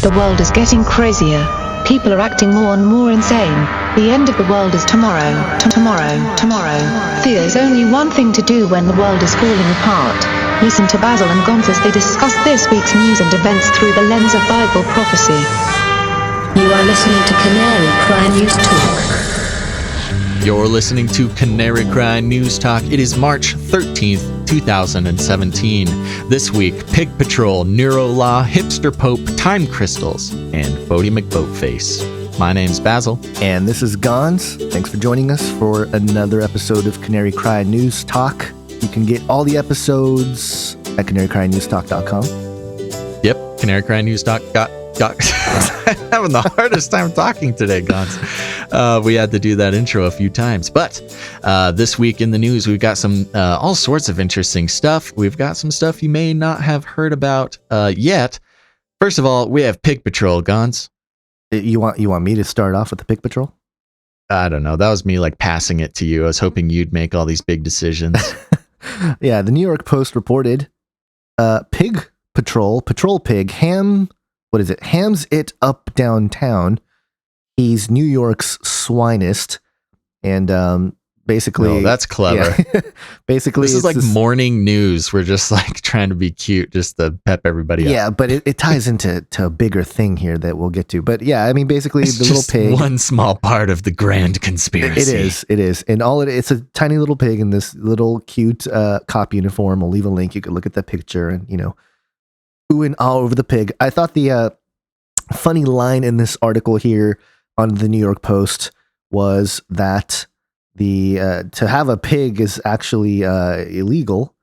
The world is getting crazier. People are acting more and more insane. The end of the world is tomorrow. There's only one thing to do when the world is falling apart. Listen to Basil and Gonz as they discuss this week's news and events through the lens of Bible prophecy. You are listening to Canary Cry News Talk. You're listening to Canary Cry News Talk. It is March 13th, 2017. This week, Pig Patrol, NeruoLaw, Hipster Pope, Time Crystals, and Boaty McBoatFace. My name's Basil. And this is Gonz. Thanks for joining us for another episode of Canary Cry News Talk. You can get all the episodes at canarycrynewstalk.com. Yep, canarycrynewstalk.com. Having the hardest time talking today, Gonz. We had to do that intro a few times. But this week in the news, we've got some all sorts of interesting stuff. We've got some stuff you may not have heard about yet. First of all, we have Pig Patrol, Gonz. You want me to start off with the Pig Patrol? I don't know. That was me like passing it to you. I was hoping you'd make all these big decisions. Yeah, the New York Post reported Pig Patrol Pig hams it up downtown. He's New York's swinest, and basically, oh, that's clever. Yeah, basically, this is like morning news. We're just like trying to be cute, just to pep everybody up. Yeah, but it ties into a bigger thing here that we'll get to. But yeah, I mean, basically, it's the just little pig. One small part of the grand conspiracy. It is, and it's a tiny little pig in this little cute cop uniform. We'll leave a link. You could look at the picture and ooh and ah over the pig. I thought the funny line in this article here on the New York Post was that to have a pig is actually illegal.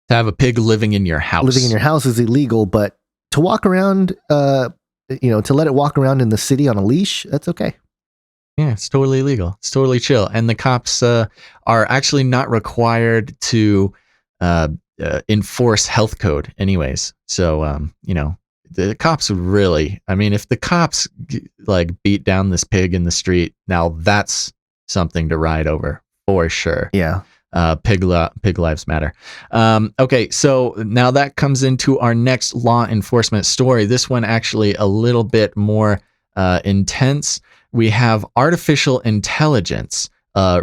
To have a pig living in your house. Living in your house is illegal, but to walk around, to let it walk around in the city on a leash, that's okay. Yeah, it's totally legal. It's totally chill. And the cops are actually not required to enforce health code anyways. So, the cops would really, I mean, if the cops like beat down this pig in the street, now that's something to ride over for sure. Yeah. Pig lives matter. Okay. So now that comes into our next law enforcement story. This one actually a little bit more intense. We have artificial intelligence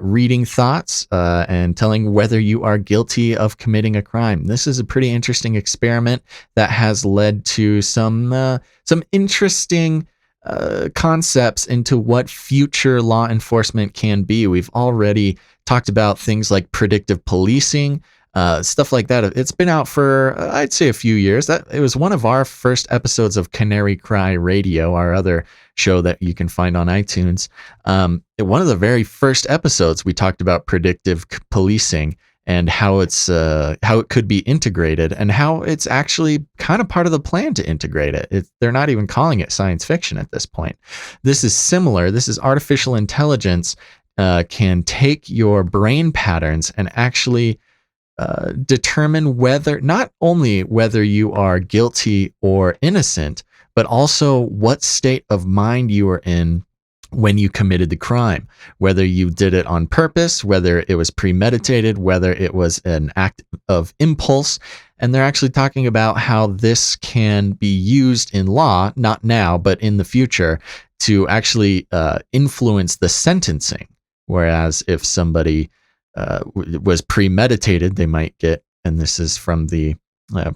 reading thoughts and telling whether you are guilty of committing a crime. This is a pretty interesting experiment that has led to some interesting concepts into what future law enforcement can be. We've already talked about things like predictive policing, stuff like that. It's been out for, I'd say, a few years. It was one of our first episodes of Canary Cry Radio, our other show that you can find on iTunes. One of the very first episodes, we talked about predictive policing and how it could be integrated and how it's actually kind of part of the plan to integrate it. They're not even calling it science fiction at this point. This is similar. This is artificial intelligence can take your brain patterns and actually determine not only whether you are guilty or innocent, but also what state of mind you were in when you committed the crime, whether you did it on purpose, whether it was premeditated, whether it was an act of impulse. And they're actually talking about how this can be used in law, not now, but in the future, to actually influence the sentencing. Whereas if somebody was premeditated, they might get, and this is from the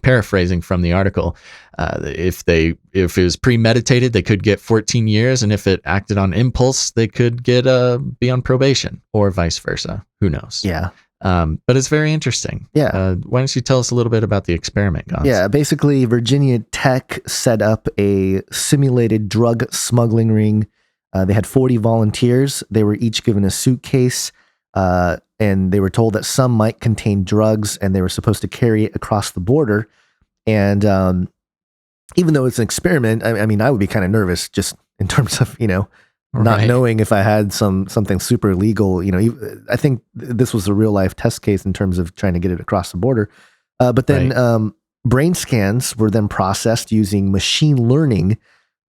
paraphrasing from the article, if it was premeditated, they could get 14 years, and if it acted on impulse, they could get be on probation, or vice versa. Who knows? Yeah. But it's very interesting. Yeah. Why don't you tell us a little bit about the experiment, Gonz? Yeah. Basically, Virginia Tech set up a simulated drug smuggling ring. They had 40 volunteers. They were each given a suitcase, and they were told that some might contain drugs, and they were supposed to carry it across the border. And even though it's an experiment, I mean, I would be kind of nervous just in terms of, not knowing if I had something super illegal. I think this was a real life test case in terms of trying to get it across the border. But then brain scans were then processed using machine learning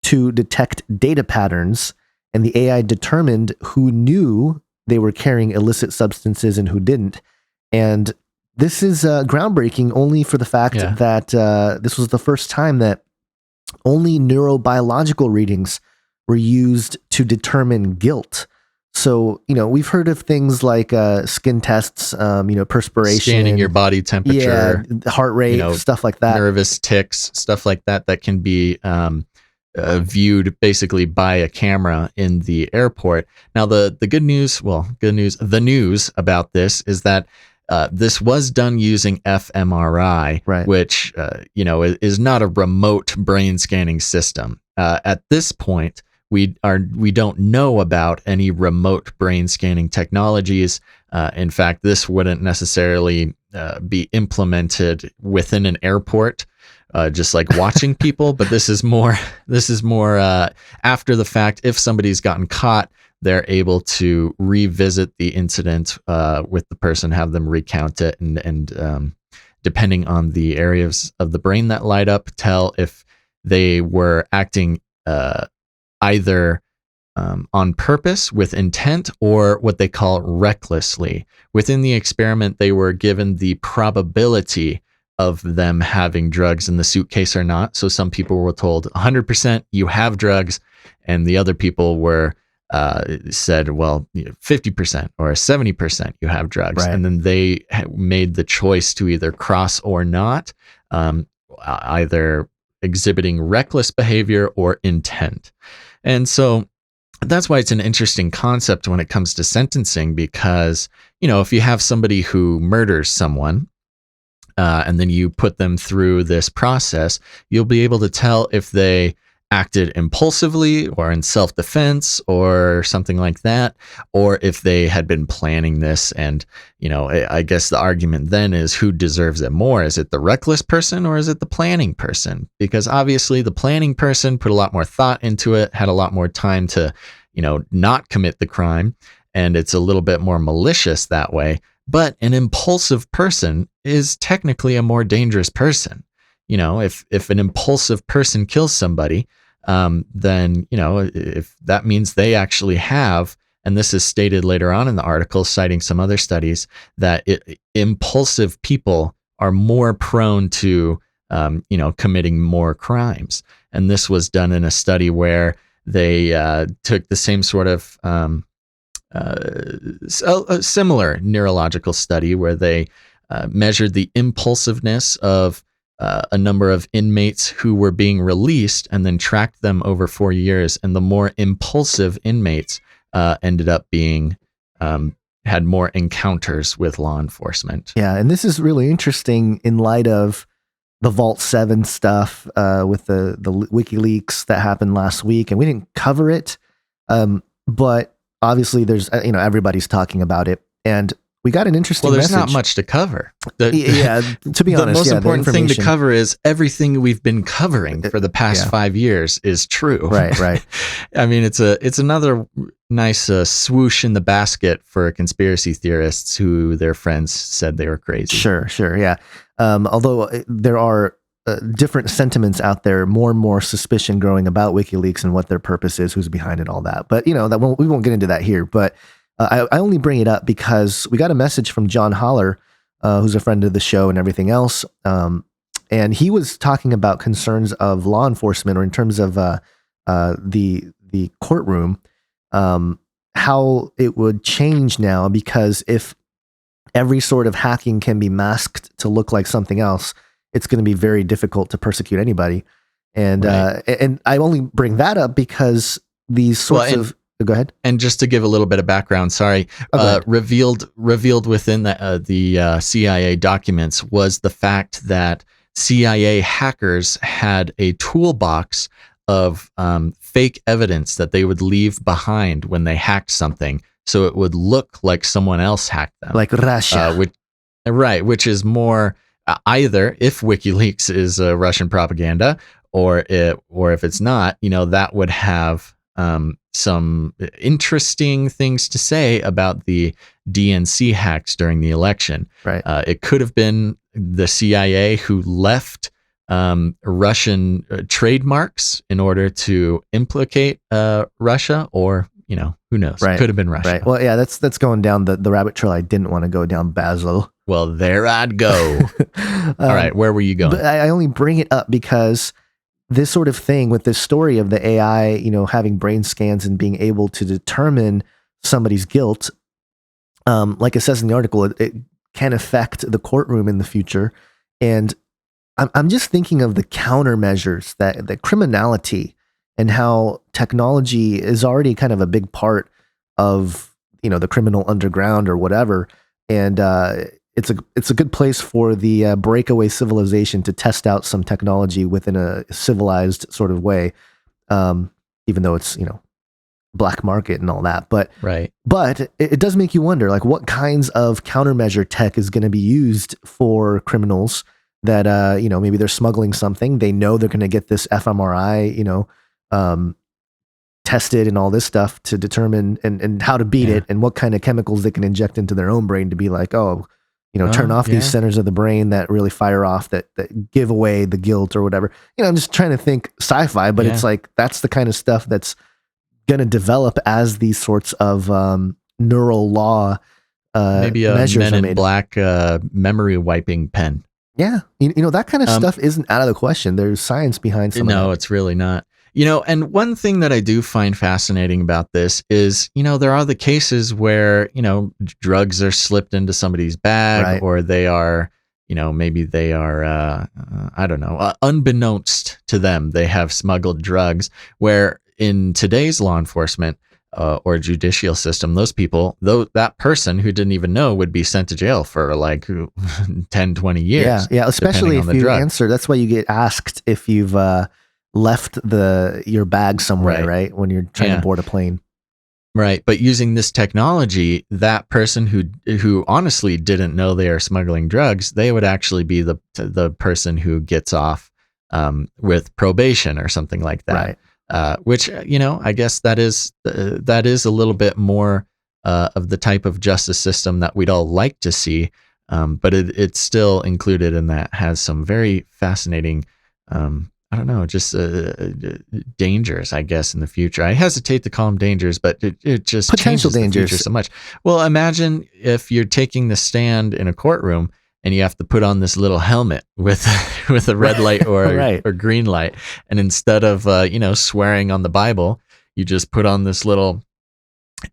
to detect data patterns, and the AI determined who knew they were carrying illicit substances and who didn't. And this is groundbreaking only for the fact that this was the first time that only neurobiological readings were used to determine guilt. So, we've heard of things like skin tests, perspiration, scanning your body temperature, heart rate, stuff like that, nervous tics, stuff like that can be viewed basically by a camera in the airport. Now, the the news about this is that this was done using fMRI, right, which is not a remote brain scanning system. At this point, we don't know about any remote brain scanning technologies. In fact, this wouldn't necessarily be implemented within an airport, just like watching people. But this is more after the fact. If somebody's gotten caught, they're able to revisit the incident with the person, have them recount it, and depending on the areas of the brain that light up, tell if they were acting either on purpose with intent or what they call recklessly. Within the experiment, they were given the probability of them having drugs in the suitcase or not. So some people were told 100% you have drugs, and the other people were said, well, 50% or 70% you have drugs. Right. And then they made the choice to either cross or not, either exhibiting reckless behavior or intent. And so that's why it's an interesting concept when it comes to sentencing, because, if you have somebody who murders someone, and then you put them through this process, you'll be able to tell if they acted impulsively or in self-defense or something like that, or if they had been planning this. And, I guess the argument then is, who deserves it more? Is it the reckless person or is it the planning person? Because obviously the planning person put a lot more thought into it, had a lot more time to, not commit the crime. And it's a little bit more malicious that way. But an impulsive person is technically a more dangerous person. If an impulsive person kills somebody, then, if that means they actually have, and this is stated later on in the article, citing some other studies, that impulsive people are more prone to, committing more crimes. And this was done in a study where they took the same sort of a similar neurological study where they measured the impulsiveness of a number of inmates who were being released, and then tracked them over 4 years. And the more impulsive inmates ended up being had more encounters with law enforcement. Yeah, and this is really interesting in light of the Vault 7 stuff with the WikiLeaks that happened last week, and we didn't cover it, but obviously there's everybody's talking about it, and we got an interesting there's message. not much to cover. To be honest, the most important thing to cover is everything we've been covering for the past 5 years is true. Right. I mean, it's another nice swoosh in the basket for conspiracy theorists who their friends said they were crazy. Sure, yeah. Although there are different sentiments out there, more and more suspicion growing about WikiLeaks and what their purpose is, who's behind it, all that. But we won't get into that here. But I only bring it up because we got a message from John Holler, who's a friend of the show and everything else. And he was talking about concerns of law enforcement, or in terms of the courtroom, how it would change now, because if every sort of hacking can be masked to look like something else, it's going to be very difficult to persecute anybody. And and I only bring that up because these sorts of... Go ahead. And just to give a little bit of background, revealed within the CIA documents was the fact that CIA hackers had a toolbox of fake evidence that they would leave behind when they hacked something, so it would look like someone else hacked them, like Russia. Which is more either, if WikiLeaks is Russian propaganda, or if it's not, that would have some interesting things to say about the DNC hacks during the election. Right. It could have been the CIA who left Russian trademarks in order to implicate Russia, or who knows? Right. Could have been Russia. Right. Well, yeah, that's going down the rabbit trail I didn't want to go down, Basil. Well, there I'd go. All right, where were you going? But I only bring it up because this sort of thing with this story of the AI, having brain scans and being able to determine somebody's guilt, like it says in the article, it can affect the courtroom in the future. And I'm just thinking of the countermeasures that criminality and how technology is already kind of a big part of, the criminal underground or whatever. And it's a good place for the breakaway civilization to test out some technology within a civilized sort of way, even though it's, black market and all that. But it does make you wonder, like, what kinds of countermeasure tech is going to be used for criminals that, maybe they're smuggling something. They know they're going to get this fMRI, tested and all this stuff to determine and how to beat it, and what kind of chemicals they can inject into their own brain to be like, turn off these centers of the brain that really fire off, that give away the guilt or whatever. I'm just trying to think sci-fi, but it's like, that's the kind of stuff that's going to develop as these sorts of NeruoLaw maybe a Men in Black memory wiping pen. Yeah. That kind of stuff isn't out of the question. There's science behind some of that. No, it's really not. And one thing that I do find fascinating about this is, there are the cases where, drugs are slipped into somebody's bag, or they are, maybe they are, I don't know, unbeknownst to them, they have smuggled drugs, where in today's law enforcement or judicial system, those people, that person who didn't even know would be sent to jail for like 10, 20 years. Yeah. Especially if you answer. That's why you get asked if you've left your bag somewhere, right? When you're trying to board a plane. Right. But using this technology, that person who honestly didn't know they are smuggling drugs, they would actually be the person who gets off with probation or something like that. Right. Which, I guess that is a little bit more of the type of justice system that we'd all like to see. But it's still included in that, has some very fascinating, I don't know, just dangers, I guess, in the future. I hesitate to call them dangers, but it just potential changes dangers the future so much. Well, imagine if you're taking the stand in a courtroom and you have to put on this little helmet with a red light or green light, and instead of swearing on the Bible, you just put on this little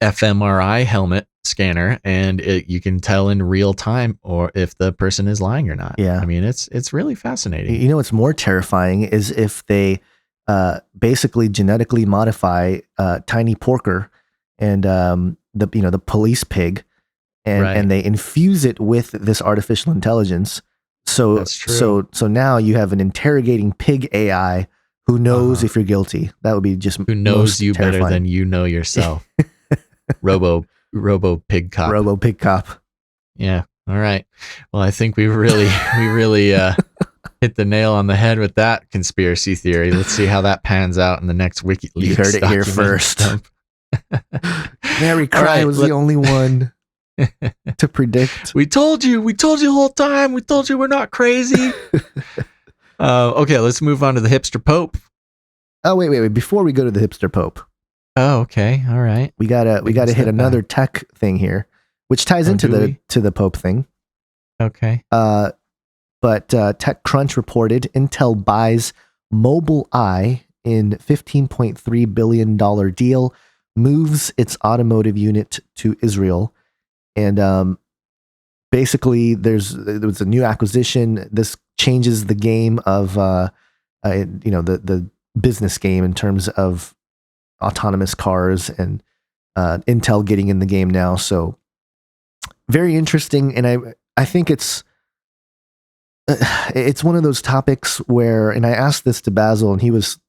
fMRI helmet scanner, and you can tell in real time or if the person is lying or not. Yeah. I mean, it's really fascinating. What's more terrifying is if they basically genetically modify Tiny Porker and the police pig, and they infuse it with this artificial intelligence. So now you have an interrogating pig AI who knows if you're guilty. That would be just who knows you terrifying. Better than you know yourself. Robo pig cop. Robo pig cop. Yeah. All right. Well, I think we really hit the nail on the head with that conspiracy theory. Let's see how that pans out in the next WikiLeaks. You heard it here first. Mary Cry was the only one to predict. We told you the whole time. We told you we're not crazy. Okay, let's move on to the hipster pope. Oh, wait. Before we go to the hipster pope. Oh, okay. All right. We gotta hit another tech thing here, which ties into the Pope thing. Okay. But TechCrunch reported Intel buys MobileEye in $15.3 billion deal, moves its automotive unit to Israel, and basically there was a new acquisition. This changes the game of the business game in terms of autonomous cars, and Intel getting in the game now. So very interesting. And I think it's one of those topics where, and I asked this to Basil and he was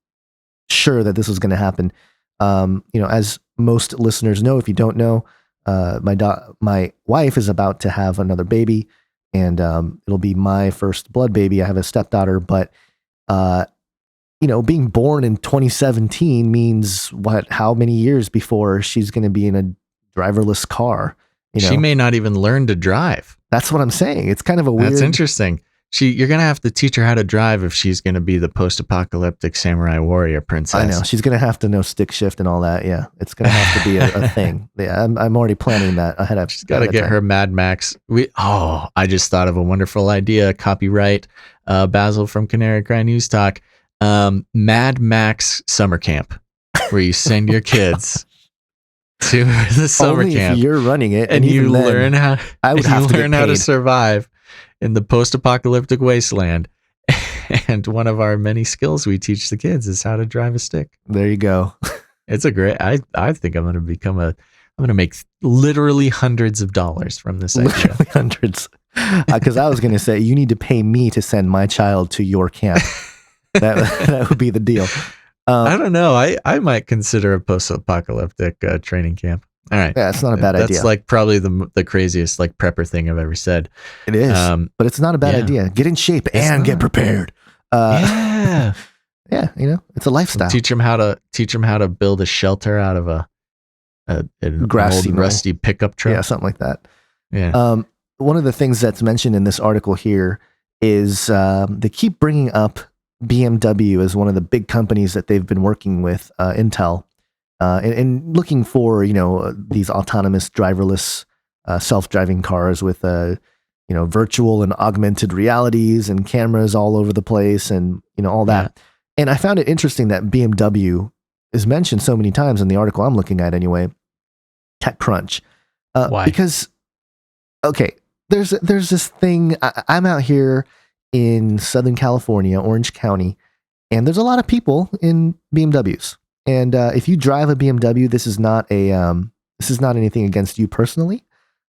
sure that this was going to happen. As most listeners know, if you don't know, my wife is about to have another baby, and it'll be my first blood baby. I have a stepdaughter, but being born in 2017 means how many years before she's going to be in a driverless car? She may not even learn to drive. That's what I'm saying. It's kind of a weird. That's interesting. You're going to have to teach her how to drive if she's going to be the post-apocalyptic samurai warrior princess. I know. She's going to have to know stick shift and all that. Yeah. It's going to have to be a thing. Yeah. I'm already planning that ahead of. She's got to get her Mad Max. I just thought of a wonderful idea. Copyright Basil from Canary Cry News Talk. Mad Max summer camp, where you send your kids to the summer Only camp. if you're running it, and you even then, learn how I would and have you to learn get how to paid. survive in the post-apocalyptic wasteland. And one of our many skills we teach the kids is how to drive a stick. There you go. It's a great. I think I'm going to make literally hundreds of dollars from this idea. Literally hundreds. Because I was going to say, you need to pay me to send my child to your camp. That would be the deal. I don't know. I might consider a post-apocalyptic training camp. All right. Yeah, it's not a bad idea. That's like probably the craziest like prepper thing I've ever said. It is, but it's not a bad yeah. idea. Get in shape and get prepared. Yeah. Yeah, it's a lifestyle. Teach them how to build a shelter out of an Grassy old knoll. rusty pickup truck. Yeah, something like that. Yeah. One of the things that's mentioned in this article here is they keep bringing up BMW as one of the big companies that they've been working with, Intel, and looking for, these autonomous driverless self-driving cars with, virtual and augmented realities and cameras all over the place and, all that. Yeah. And I found it interesting that BMW is mentioned so many times in the article I'm looking at anyway, TechCrunch. Why? Because, okay, there's this thing, I'm out here in Southern California, Orange County, and there's a lot of people in BMWs. And if you drive a BMW, this is not anything against you personally.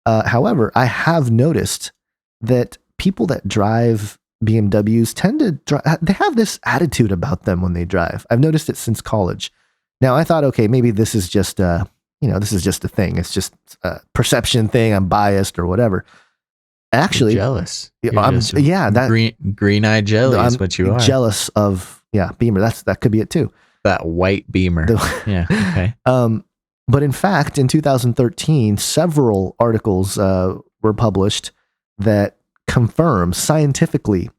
However, I have noticed that people that drive BMWs tend to they have this attitude about them when they drive. I've noticed it since college. Now I thought, okay, maybe this is just this is just a thing. It's just a perception thing. I'm biased or whatever. Actually, you're jealous. That green-eyed jelly is what you are. Jealous of Beamer. That could be it too. That white Beamer. Yeah. Okay. But in fact, in 2013, several articles were published that confirm scientifically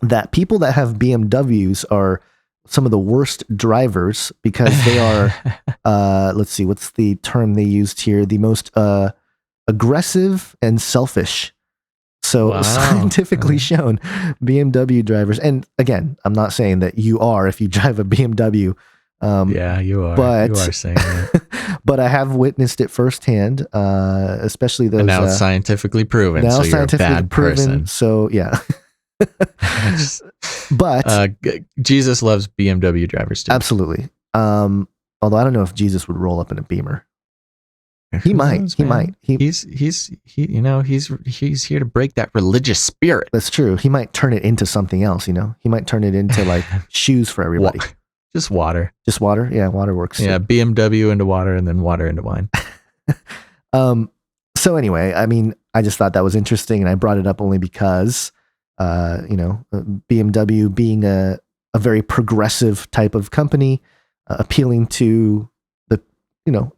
that people that have BMWs are some of the worst drivers because they are, let's see, what's the term they used here? The most aggressive and selfish. So wow. Scientifically shown, BMW drivers, and again, I'm not saying that you are if you drive a BMW. Yeah, you are. But, you are saying that. But I have witnessed it firsthand, especially those. And now it's scientifically proven. Now so it's you're scientifically a bad proven. person. So yeah. But Jesus loves BMW drivers too. Absolutely. Although I don't know if Jesus would roll up in a Beamer. He might. He might. He's here to break that religious spirit. That's true. He might turn it into something else. He might turn it into like shoes for everybody. Just water. Just water. Yeah, water works. Yeah, BMW into water and then water into wine. So anyway, I mean, I just thought that was interesting, and I brought it up only because, BMW being a very progressive type of company, appealing to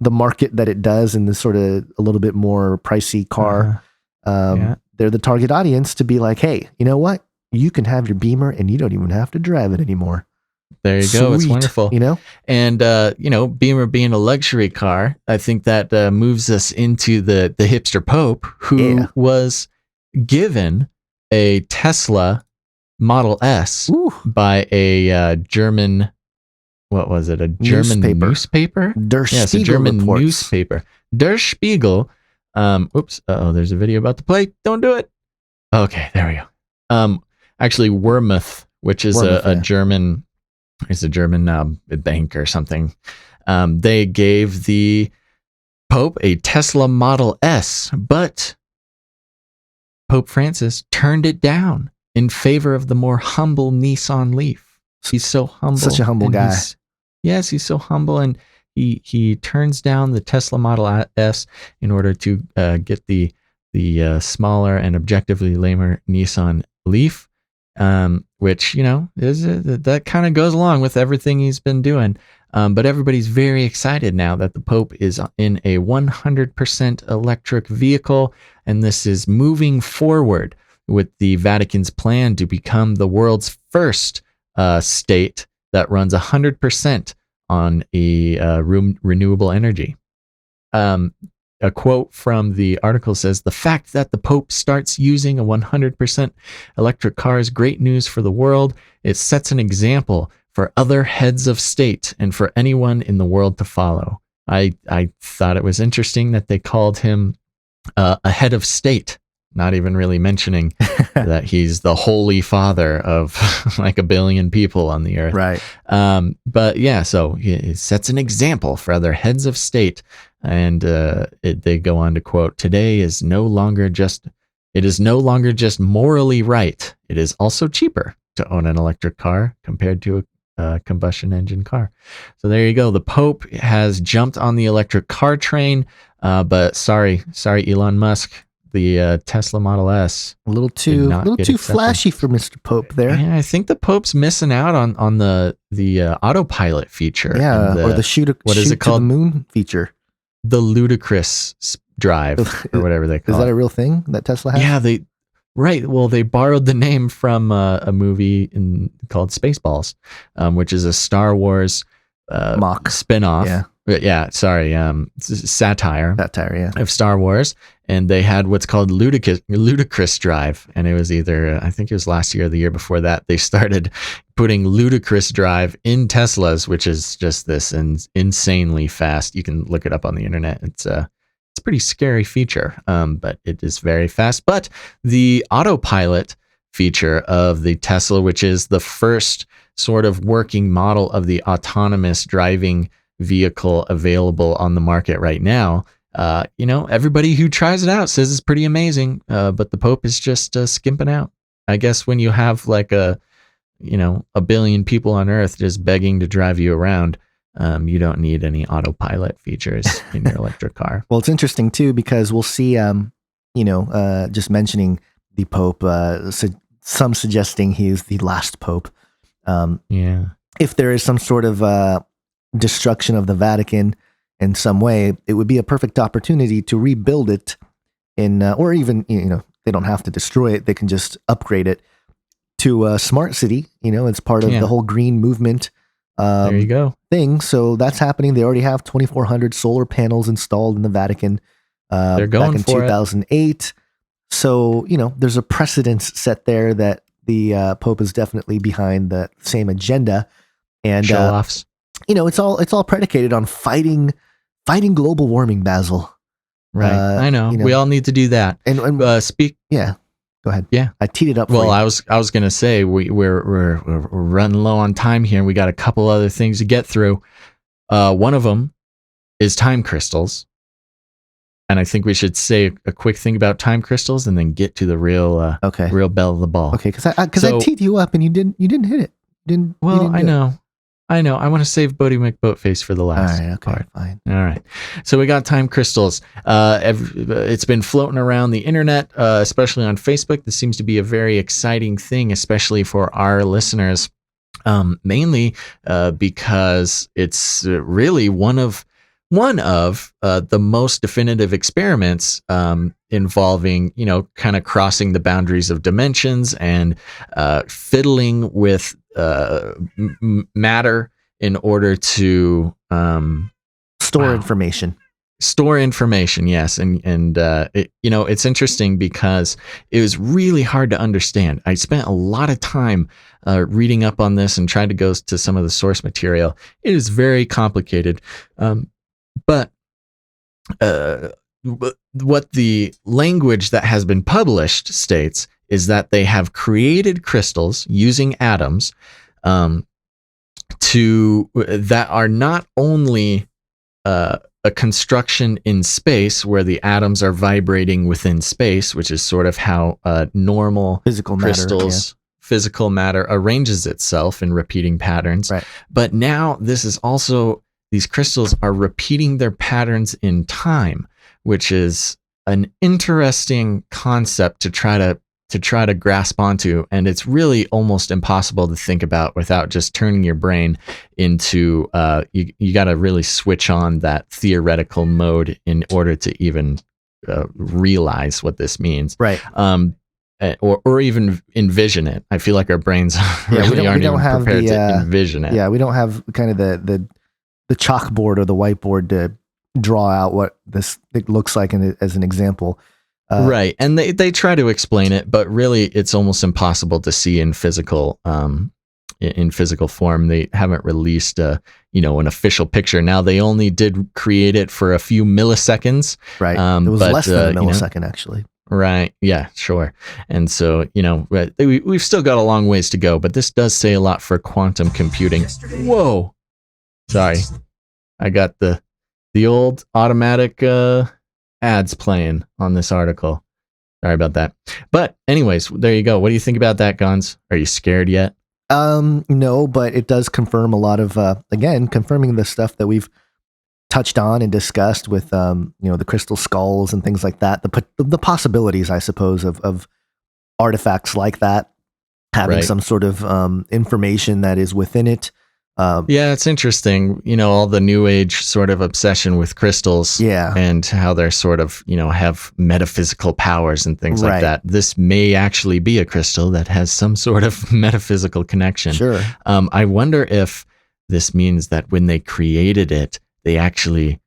the market that it does in this sort of a little bit more pricey car. They're the target audience to be like, hey, you know what? You can have your Beamer and you don't even have to drive it anymore. There you go. It's wonderful. And, Beamer being a luxury car, I think that moves us into the hipster Pope, who was given a Tesla Model S by a German, what was it? A German newspaper? Der Spiegel it's a German reports. newspaper. Der Spiegel. There's a video about to play. Don't do it. Okay, there we go. Actually, Wehrmuth, which is a German... It's a German bank or something. They gave the Pope a Tesla Model S, but Pope Francis turned it down in favor of the more humble Nissan Leaf. He's so humble. Such a humble guy. He's so humble, and he turns down the Tesla Model S in order to get the smaller and objectively lamer Nissan Leaf. Which, is that kind of goes along with everything he's been doing. But everybody's very excited now that the Pope is in a 100% electric vehicle. And this is moving forward with the Vatican's plan to become the world's first state that runs 100% on a renewable energy. a quote from the article says, "The fact that the Pope starts using a 100% electric car is great news for the world. It sets an example for other heads of state and for anyone in the world to follow." I thought it was interesting that they called him a head of state, not even really mentioning that he's the holy father of like a billion people on the earth. Right. But yeah, so it sets an example for other heads of state. And they go on to quote, "Today is no longer just morally right. It is also cheaper to own an electric car compared to a combustion engine car." So there you go. The Pope has jumped on the electric car train. But sorry, Elon Musk. The Tesla Model S, a little too flashy for Mr. Pope there. Yeah, I think the Pope's missing out on the autopilot feature. Yeah, or the shoot to the moon feature. The ludicrous drive, or whatever they call it. Is that a real thing that Tesla has? Yeah, right. Well, they borrowed the name from a movie called Spaceballs, which is a Star Wars mock spinoff. Yeah. Yeah, sorry, satire, yeah, of Star Wars, and they had what's called ludicrous drive, and it was either, I think it was last year or the year before that, they started putting ludicrous drive in Teslas, which is just this insanely fast. You can look it up on the internet. It's a pretty scary feature, but it is very fast. But the autopilot feature of the Tesla, which is the first sort of working model of the autonomous driving vehicle available on the market right now, everybody who tries it out says it's pretty amazing, but the Pope is just skimping out. I guess when you have like a billion people on Earth just begging to drive you around, you don't need any autopilot features in your electric car. Well, it's interesting too, because we'll see, just mentioning the Pope, some suggesting he is the last Pope. Yeah. If there is some sort of destruction of the Vatican in some way, it would be a perfect opportunity to rebuild it or even, they don't have to destroy it. They can just upgrade it to a smart city. It's part of the whole green movement there you go. thing. So that's happening. They already have 2,400 solar panels installed in the Vatican They're going back in for 2008. So, there's a precedence set there that the Pope is definitely behind the same agenda. And show-offs. It's all predicated on fighting global warming, Basil. Right. I know. We all need to do that. And yeah. Go ahead. Yeah. I teed it up for well, you. I was going to say we're running low on time here, and we got a couple other things to get through. One of them is time crystals. And I think we should say a quick thing about time crystals and then get to the real bell of the ball. Okay, because I teed you up and you didn't hit it. I know. I want to save Boaty McBoatFace for the last part. Fine. All right. So we got time crystals. It's been floating around the internet, especially on Facebook. This seems to be a very exciting thing, especially for our listeners, mainly because it's really one of the most definitive experiments involving, kind of crossing the boundaries of dimensions and fiddling with matter in order to store information. Store information, yes, and it's interesting because it was really hard to understand. I spent a lot of time reading up on this and tried to go to some of the source material. It is very complicated, but what the language that has been published states is that they have created crystals using atoms that are not only a construction in space where the atoms are vibrating within space, which is sort of how normal physical matter arranges itself in repeating patterns. Right. But now these crystals are repeating their patterns in time, which is an interesting concept to try to grasp onto, and it's really almost impossible to think about without just turning your brain into you got to really switch on that theoretical mode in order to even realize what this means, right? Or even envision it. I feel like our brains really aren't even prepared to envision it. Yeah, we don't have kind of the chalkboard or the whiteboard to draw out what it looks like as an example. Right. And they try to explain it, but really it's almost impossible to see in physical form. They haven't released an official picture. Now they only did create it for a few milliseconds. Right. It was less than a millisecond actually. Right. Yeah, sure. And so, we've still got a long ways to go, but this does say a lot for quantum computing. Whoa. Sorry. I got the old automatic ads playing on this article. Sorry about that. But anyways, there you go. What do you think about that, Gons? Are you scared yet? No, but it does confirm a lot of, again, confirming the stuff that we've touched on and discussed with, the crystal skulls and things like that. The possibilities, I suppose, of artifacts like that having some sort of information that is within it. Yeah, it's interesting, all the new age sort of obsession with crystals, and how they're sort of, have metaphysical powers and things like that. This may actually be a crystal that has some sort of metaphysical connection. Sure. I wonder if this means that when they created it, they actually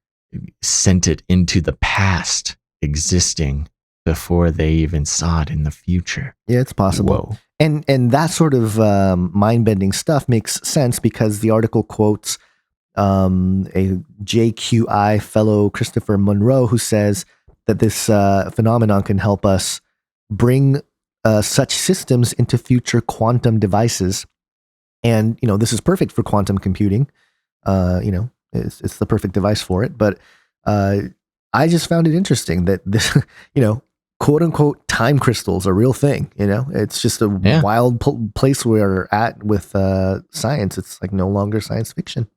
sent it into the past, existing before they even saw it in the future. Yeah, it's possible. Whoa. And that sort of mind-bending stuff makes sense because the article quotes a JQI fellow, Christopher Monroe, who says that this phenomenon can help us bring such systems into future quantum devices. And, this is perfect for quantum computing. It's the perfect device for it. But I just found it interesting that this, quote unquote time crystals are a real thing. It's just a wild place we're at with science. It's like no longer science fiction.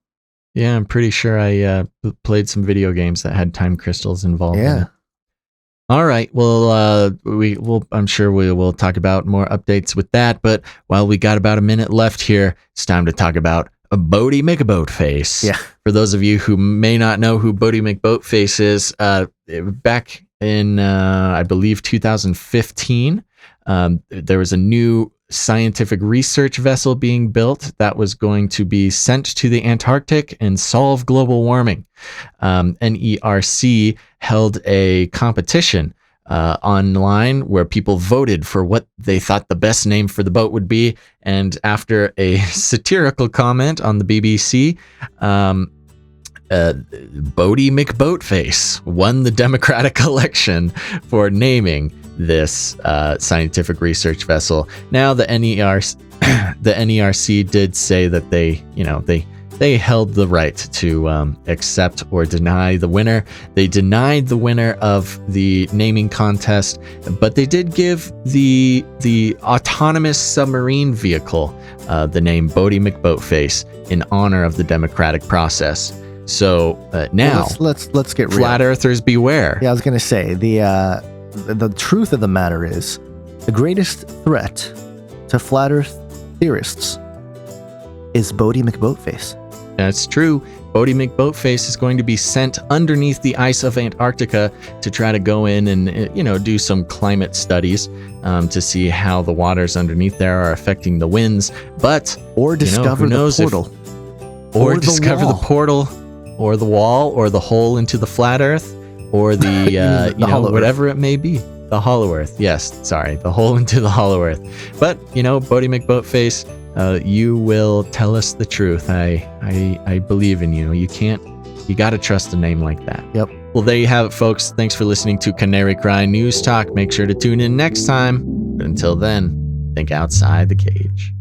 Yeah, I'm pretty sure I played some video games that had time crystals involved. Yeah. In it. All right. Well, I'm sure we will talk about more updates with that. But while we got about a minute left here, it's time to talk about Boaty McBoatFace. Yeah. For those of you who may not know who Boaty McBoatFace is, back in, I believe, 2015, there was a new scientific research vessel being built that was going to be sent to the Antarctic and solve global warming. NERC held a competition online where people voted for what they thought the best name for the boat would be. And after a satirical comment on the BBC, Boaty McBoatFace won the democratic election for naming this scientific research vessel. Now the NERC did say that they held the right to accept or deny the winner. They denied the winner of the naming contest, but they did give the autonomous submarine vehicle the name Boaty McBoatFace in honor of the democratic process. So now let's get real. Flat Earthers beware. Yeah, I was gonna say the truth of the matter is the greatest threat to flat Earth theorists is Boaty McBoatFace. That's true. Boaty McBoatFace is going to be sent underneath the ice of Antarctica to try to go in and do some climate studies to see how the waters underneath there are affecting the winds. But or discover the portal, or discover the portal, or the wall, or the hole into the flat Earth, or the whatever it may be. The hollow Earth. Yes, sorry, the hole into the hollow Earth. But Boaty McBoatFace, you will tell us the truth. I believe in you. You got to trust a name like that. Yep. Well, there you have it, folks. Thanks for listening to Canary Cry News Talk. Make sure to tune in next time. But until then, think outside the cage.